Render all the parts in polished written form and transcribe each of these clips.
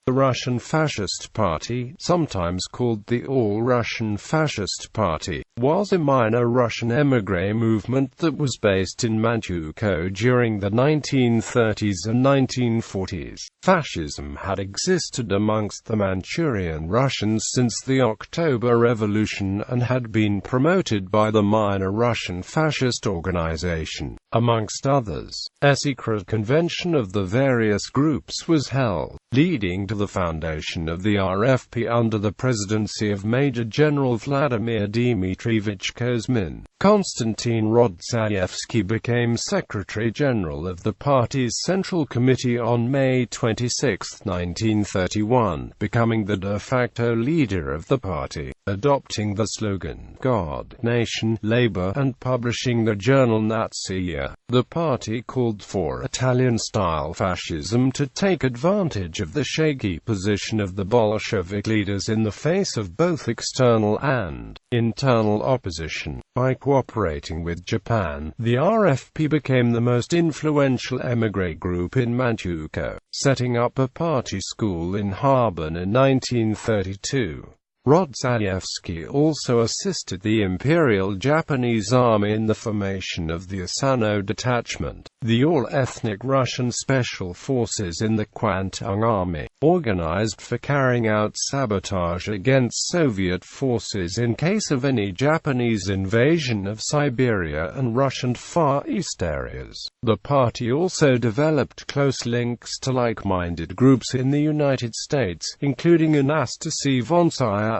The Russian Fascist Party, sometimes called the All-Russian Fascist Party, was a minor Russian émigré movement that was based in Manchukuo during the 1930s and 1940s. Fascism had existed amongst the Manchurian Russians since the October Revolution and had been promoted by the minor Russian Fascist Organisation. Amongst others, a secret convention of the various groups was held, leading to the foundation of the RFP under the presidency of Major General Vladimir Dmitrievich Kozmin.Konstantin. Rodzaevsky became Secretary General of the party's Central Committee on May 26, 1931, becoming the de facto leader of the party, adopting the slogan, God, Nation, Labour, and publishing the journal Nazi. The party called for Italian-style fascism to take advantage of the shaky position of the Bolshevik leaders in the face of both external and internal opposition. By cooperating with Japan, the RFP became the most influential émigré group in Manchukuo, setting up a party school in Harbin in 1932. Rodzaevsky also assisted the Imperial Japanese Army in the formation of the Asano Detachment, the all-ethnic Russian special forces in the Kwantung Army, organized for carrying out sabotage against Soviet forces in case of any Japanese invasion of Siberia and Russian Far East areas. The party also developed close links to like-minded groups in the United States, including Vladimir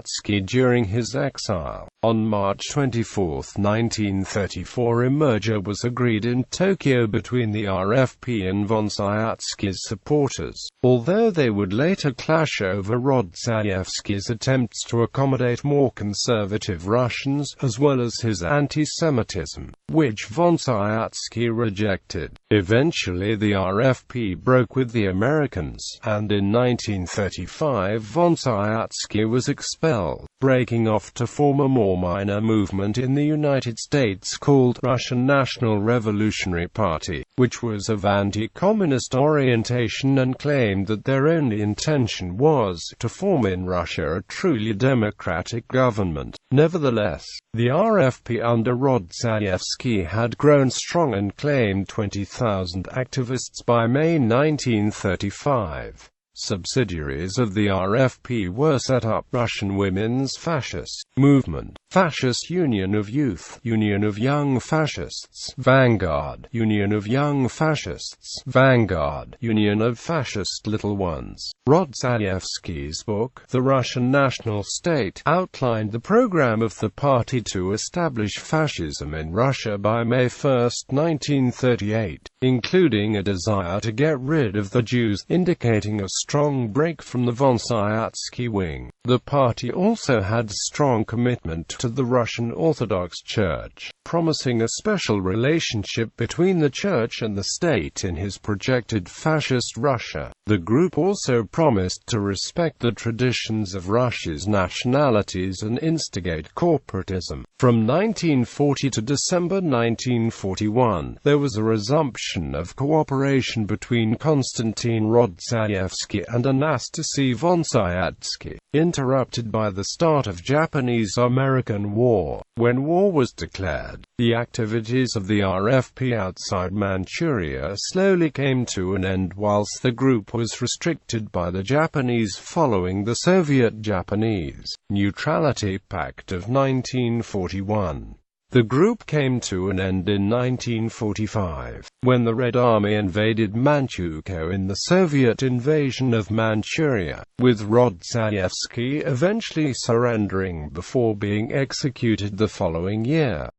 during his exile. On March 24, 1934, a merger was agreed in Tokyo between the RFP and Vladimir supporters, although they would later clash over Rodzaevsky's attempts to accommodate more conservative Russians, as well as his anti-Semitism, which Vladimir rejected. Eventually the RFP broke with the Americans, and in 1935 Vladimir was expelled, breaking off to form a more minor movement in the United States called Russian National Revolutionary Party, which was of anti-communist orientation and claimed that their only intention was to form in Russia a truly democratic government. Nevertheless, the RFP under Rodzaevsky had grown strong and claimed 20,000 activists by May 1935. Subsidiaries of the RFP were set up: Russian Women's Fascist Movement, Fascist Union of Youth, Union of Young Fascists, Vanguard, Union of Young Fascists, Vanguard, Union of Fascist Little Ones. Rodzaevsky's book, The Russian National State, outlined the program of the party to establish fascism in Russia by May 1, 1938, including a desire to get rid of the Jews, indicating a strong break from the Vladimir wing. The party also had strong commitment to the Russian Orthodox Church, promising a special relationship between the Church and the state in his projected fascist Russia. The group also promised to respect the traditions of Russia's nationalities and instigate corporatism. From 1940 to December 1941, there was a resumption of cooperation between Konstantin Rodzaevsky and Anastasy Vladimir, interrupted by the start of Japanese-American War. When war was declared, the activities of the RFP outside Manchuria slowly came to an end, whilst the group was restricted by the Japanese following the Soviet-Japanese Neutrality Pact of 1941. The group came to an end in 1945, when the Red Army invaded Manchukuo in the Soviet invasion of Manchuria, with Rodzaevsky eventually surrendering before being executed the following year.